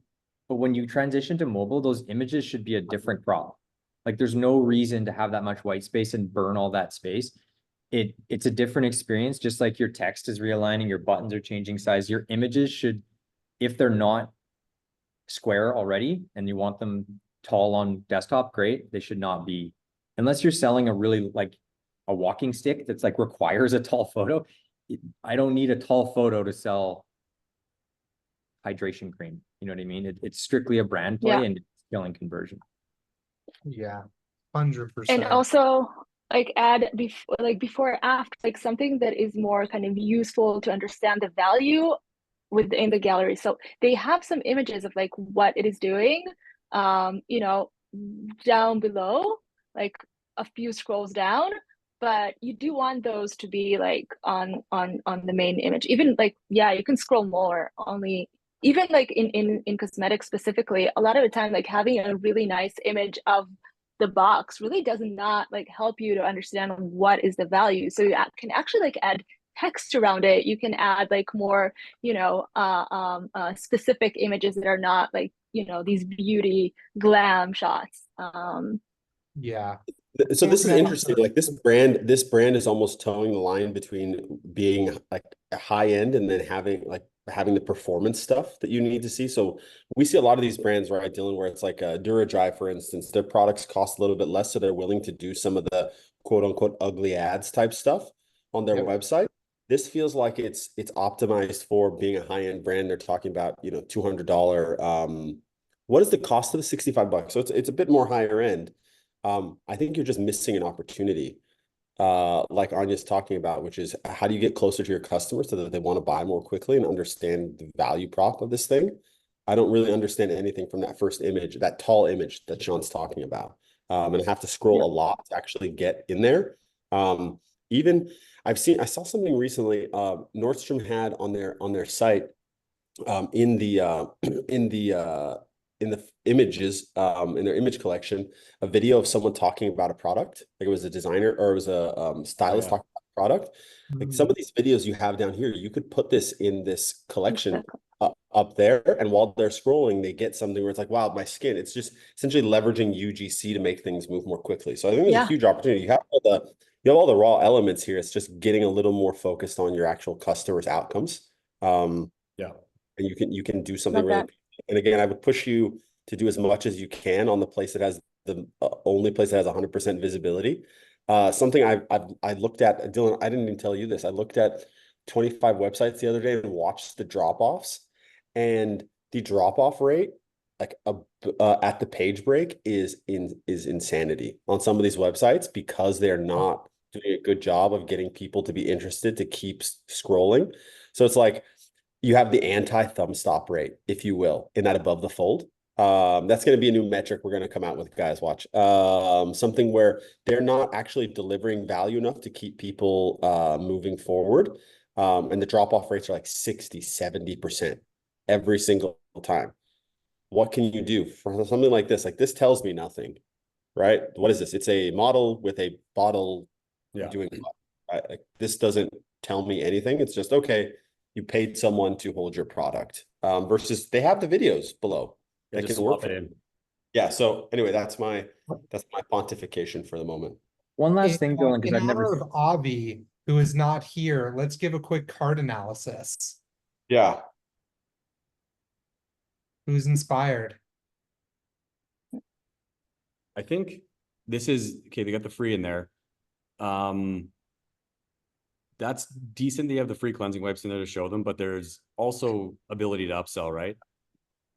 But when you transition to mobile, those images should be a different crop. Like there's no reason to have that much white space and burn all that space. It's a different experience, just like your text is realigning, your buttons are changing size. Your images should, if they're not square already and you want them tall on desktop, great. They should not be, unless you're selling a really like a walking stick that's like requires a tall photo. I don't need a tall photo to sell hydration cream. You know what I mean? It's strictly a brand play Yeah. and killing conversion. Yeah, And 100%. also like add before after, like something that is more kind of useful to understand the value within the gallery. So they have some images of like what it is doing, you know, down below, like a few scrolls down, but you do want those to be like on the main image. Even like, yeah, you can scroll more, only even like in cosmetics specifically, a lot of the time like having a really nice image of the box really does not like help you to understand what is the value. So you can actually like add text around it. You can add like more, you know, specific images that are not like, you know, these beauty glam shots. Yeah. So this is Okay. interesting. Like this brand is almost towing the line between being like a high end and then having the performance stuff that you need to see. So we see a lot of these brands, right, Dylan, where it's like a DuraDry, for instance, their products cost a little bit less, so they're willing to do some of the quote unquote ugly ads type stuff on their Yep. website. This feels like it's optimized for being a high end brand. They're talking about, you know, $200. What is the cost of the $65? So it's a bit more higher end. I think you're just missing an opportunity, like Anya's talking about, which is how do you get closer to your customers so that they want to buy more quickly and understand the value prop of this thing? I don't really understand anything from that first image, that tall image that Sean's talking about. And I have to scroll a lot to actually get in there. Even I saw something recently, Nordstrom had on their site, in the in the images, in their image collection, a video of someone talking about a product. Like it was a designer or it was a stylist talking about a product. Like some of these videos you have down here, you could put this in this collection up there, and while they're scrolling, they get something where it's like, wow, my skin. It's just essentially leveraging UGC to make things move more quickly. So I think there's a huge opportunity. You have all the raw elements here. It's just getting a little more focused on your actual customers' outcomes. Yeah. And you can do something Love really. that. And again, I would push you to do as much as you can on the place that has the only place that has 100% visibility. Something I looked at, Dylan, I didn't even tell you this. I looked at 25 websites the other day and watched the drop-offs, and the drop-off rate, like at the page break, is insanity on some of these websites because they're not doing a good job of getting people to be interested to keep scrolling. So it's like you have the anti thumb stop rate, if you will, in that above the fold. That's going to be a new metric we're going to come out with, guys. Watch. Something where they're not actually delivering value enough to keep people moving forward. And the drop-off rates are like 60, 70% every single time. What can you do for something like this? Like, this tells me nothing, right? What is this? It's a model with a bottle Yeah. doing like, this doesn't tell me anything. It's just, okay, you paid someone to hold your product. Versus they have the videos below Yeah, that just can work swap for it them. in. Yeah, so anyway, that's my pontification for the moment. One last thing, Dylan, In because I've never, honor of Avi, who is not here, let's give a quick card analysis. Yeah. Who's inspired? I think this is, okay, they got the free in there. That's decent. They have the free cleansing wipes in there to show them, but there's also ability to upsell, right?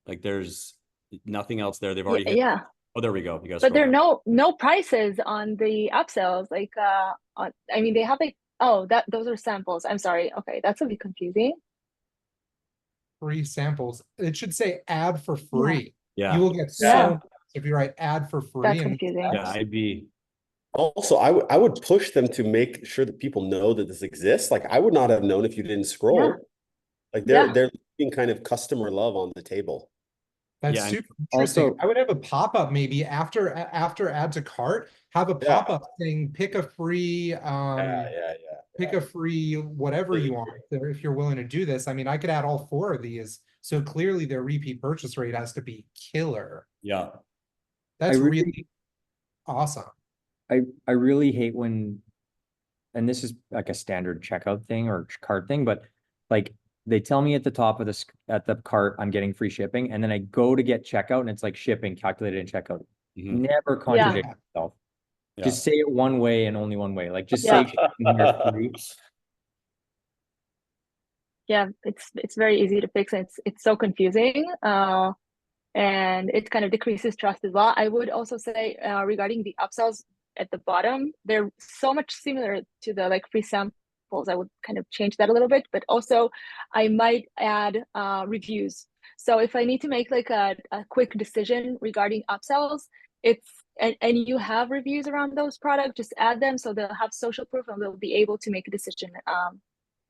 Like there's nothing else there. They've already hit. Yeah. Oh, there we go. You guys. But there are no prices on the upsells. Like I mean they have like, oh, those are samples. I'm sorry. Okay, that's a bit confusing. Free samples. It should say ad for free. Yeah. You will get Yeah. so if you write ad for free That's and confusing. Yeah, I'd be. Also, I would push them to make sure that people know that this exists. Like, I would not have known if you didn't scroll. Yeah. Like Yeah. they're leaving kind of customer love on the table. that's Yeah, and super interesting. also- I would have a pop-up maybe after add to cart, have a Yeah. pop-up saying pick a free Yeah. pick a free whatever you want if you're willing to do this. I mean, I could add all 4 of these. So clearly their repeat purchase rate has to be killer. Yeah. That's really- really awesome. I really hate when, and this is like a standard checkout thing or cart thing, but like they tell me at the top of at the cart, I'm getting free shipping. And then I go to get checkout and it's like shipping calculated in checkout. Mhm. Never contradict yourself. Yeah. Just say it one way and only one way. Like just Yeah. say shipping here free. Yeah, it's very easy to fix. It's so confusing. And it kind of decreases trust as well. I would also say regarding the upsells at the bottom, they're so much similar to the like free samples. I would kind of change that a little bit, but also I might add reviews. So if I need to make like a quick decision regarding upsells, and you have reviews around those products, just add them so they'll have social proof and they'll be able to make a decision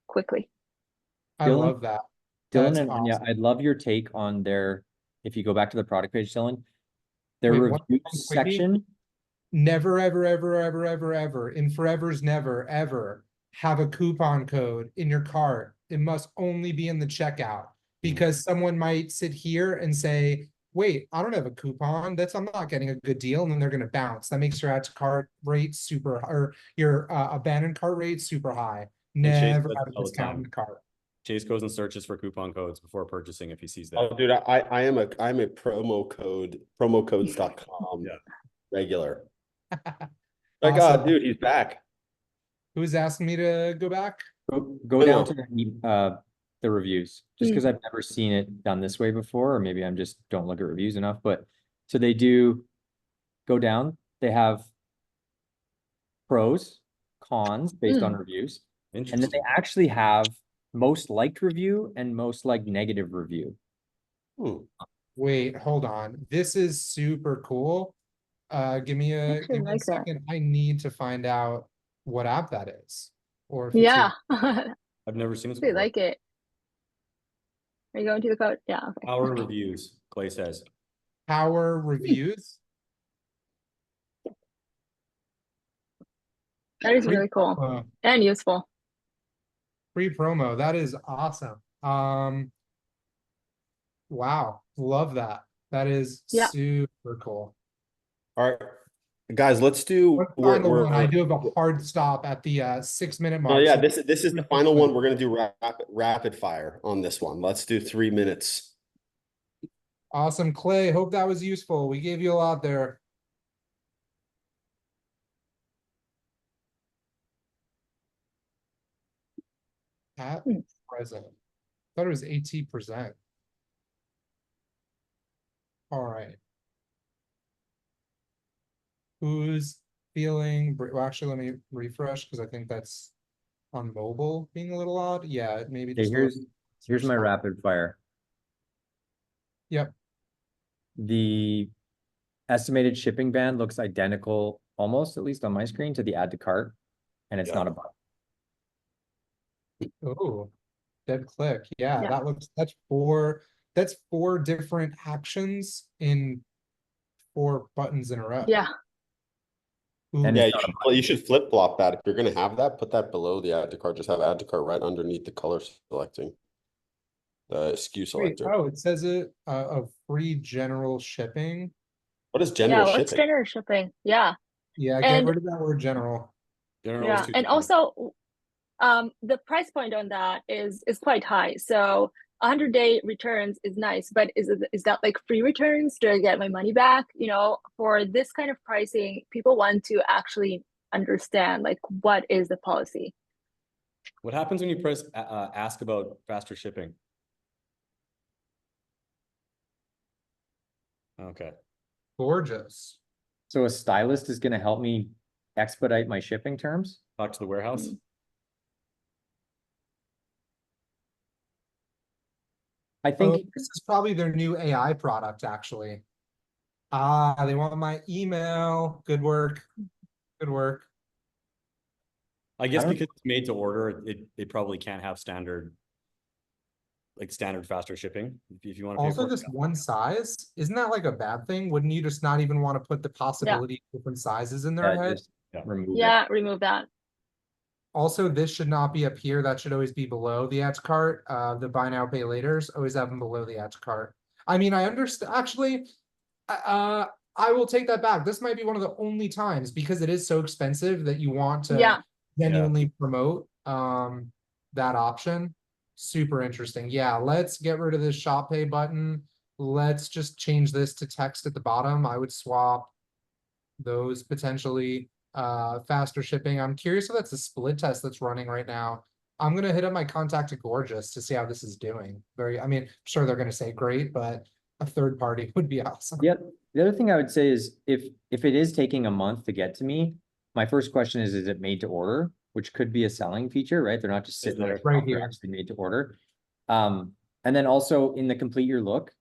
quickly. I Dylan? love that. Dylan That's and Anya, awesome. I'd love your take on if you go back to the product page, Dylan, their Wait, reviews quickie? section. Never, ever, in forever's never, ever have a coupon code in your cart. It must only be in the checkout because someone might sit here and say, wait, I don't have a coupon. I'm not getting a good deal. And then they're going to bounce. That makes your add to cart rate or your abandoned cart rate super high. Chase Never does have it a all the discount in time. the cart. Chase goes and searches for coupon codes before purchasing if he sees that. Oh, dude, I'm a promocodes.com Yeah. regular. Like, Awesome. dude, he's back. Who's asking me to go back? Go down to the reviews, just because I've never seen it done this way before, or maybe I'm just don't look at reviews enough. But so they do go down, they have pros, cons based on reviews, and then Interesting. they actually have most liked review and most liked negative review. Wait, hold on. This is super cool. Give me a like that. second. I need to find out what app that is. Or if it's Yeah, I've never seen this they before. like it. Are you going to the code? Yeah. Okay. Our reviews, Clay says. Power Reviews. That is Free really cool promo. and useful. Free promo. That is awesome. Wow, love that. That is Yeah. super cool. All right, guys, let's do. One final one. I do have a hard stop at the 6-minute mark. Oh yeah, so this is the final one. We're gonna do rapid fire on this one. Let's do 3 minutes. Awesome, Clay. Hope that was useful. We gave you a lot there. At present. Thought it was 18%. All right. Who's feeling, well, actually, let me refresh because I think that's on mobile being a little odd. Yeah, maybe Okay, just here's my rapid fire. Yep. the estimated shipping band looks identical, almost, at least on my screen, to the add to cart, and it's Yeah. not a button. Oh, dead click. Yeah, Yeah. that's four different actions in 4 buttons in a row. Yeah. Ooh, And Yeah, it's not a you should flip flop that. If you're gonna have that, put that below the add to cart. Just have add to cart right underneath the color selecting. The SKU wait, selector. oh, it says it of free general shipping. What is Yeah. general What's shipping? general shipping? Yeah. Yeah, get And rid of that word general. General yeah. is too And different. also, the price point on that is quite high. So 100-day returns is nice, but is that like free returns? Do I get my money back? You know, for this kind of pricing, people want to actually understand like what is the policy. What happens when you press ask about faster shipping? Okay. Gorgeous. So a stylist is gonna help me expedite my shipping terms? Talk to the warehouse. Mm. I Oh, think, this is probably their new AI product, actually. Ah, they want my email. Good work. Good work. I guess I don't- because it's made to order, it probably can't have standard faster shipping if you want to pay Also, for this it. one size, isn't that like a bad thing? Wouldn't you just not even want to put the possibility of different sizes in their yeah, head? just Yeah. remove it. Yeah, remove that. Also, this should not be up here. That should always be below the add to cart. The buy now, pay laters, always have them below the add to cart. I mean, I understand, actually, I will take that back. This might be one of the only times, because it is so expensive, that you want to Yeah. genuinely promote that option. Super interesting. Yeah, let's get rid of this shop pay button. Let's just change this to text at the bottom. I would swap those potentially. Faster shipping. I'm curious if that's a split test that's running right now. I'm gonna hit up my contact at Gorgeous to see how this is doing. I mean, sure they're gonna say great, but a third party would be awesome. Yeah, the other thing I would say is if it is taking a month to get to me, my first question is it made to order? Which could be a selling feature, right? They're not just sitting there. Right they're here. actually made to order. And then also in the complete your look,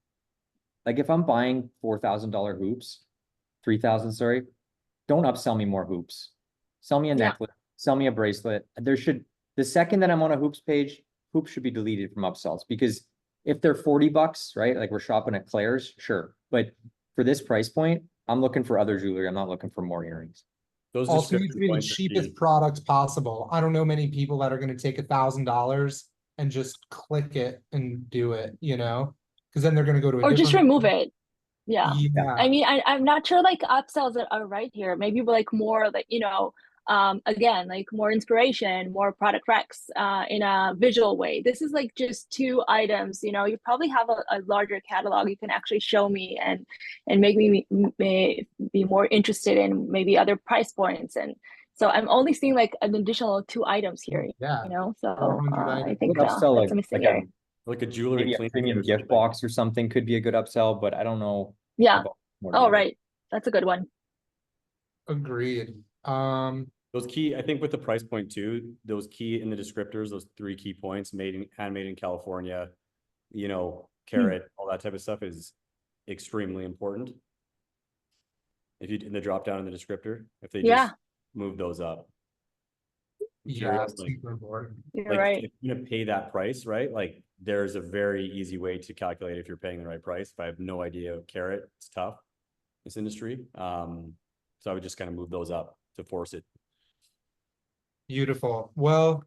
like if I'm buying $4,000 hoops, 3,000, sorry, don't upsell me more hoops. Sell me a Yeah. necklace, sell me a bracelet. The second that I'm on a hoops page, hoops should be deleted from upsells, because if they're $40, right? Like we're shopping at Claire's, sure. But for this price point, I'm looking for other jewelry. I'm not looking for more earrings. Those Also needs to description be the points are cheapest key. product possible. I don't know many people that are gonna take $1,000 and just click it and do it, you know? Because then they're gonna go to a Or just different. remove it. Yeah. Yeah. I mean, I'm not sure like upsells are right here. Maybe like more like, you know, again, like more inspiration, more product recs in a visual way. This is like just 2 items, you know, you probably have a larger catalog you can actually show me and make me be more interested in maybe other price points. And so I'm only seeing like an additional 2 items here, Yeah. you know, so 400 I items. think Good upsell, that's a missing here. Like a jewelry Maybe a cleaning premium kit or gift something. box or something could be a good upsell, but I don't know. Yeah. about more Oh, jewelry. right. That's a good one. Agreed. Those key, I think with the price point too, those key in the descriptors, those 3 key points, handmade in California, you know, carat, all that type of stuff is extremely important. If you, in the drop down in the descriptor, if they Yeah. just move those up. I'm Yeah, curious, like, super important. You're like right. if you're gonna pay that price, right? Like there's a very easy way to calculate if you're paying the right price. If I have no idea of carat, it's tough, this industry. So I would just kind of move those up to force it. Beautiful. Well,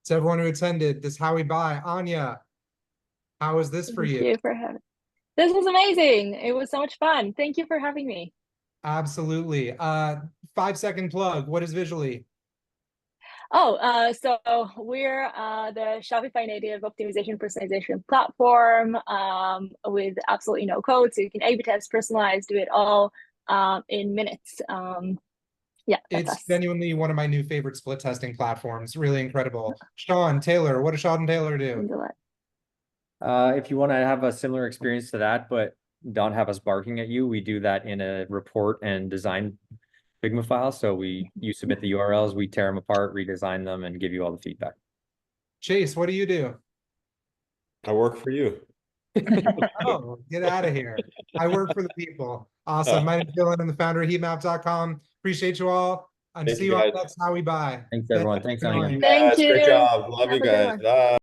to everyone who attended, this is how we buy. Anya, how was this for Thank you? you for having. This was amazing. It was so much fun. Thank you for having me. Absolutely. 5-second plug. What is Visually? So we're the Shopify native optimization personalization platform with absolutely no code. So you can A/B test, personalize, do it all in minutes. Yeah, that's It's us. genuinely one of my new favorite split testing platforms. Really incredible. Sean Taylor, what does Sean and Taylor do? If you want to have a similar experience to that, but don't have us barking at you, we do that in a report and design Figma file. So you submit the URLs, we tear them apart, redesign them, and give you all the feedback. Chase, what do you do? I work for you. Oh, get out of here. I work for the people. Awesome. My name is Dylan. I'm the founder of heatmaps.com. Appreciate you all. And Thank see you, you on guys. the next How We Buy. Thanks, everyone. Thanks, Anya. Thank Guys, great you. job. Love Have you a good guys. one. Bye.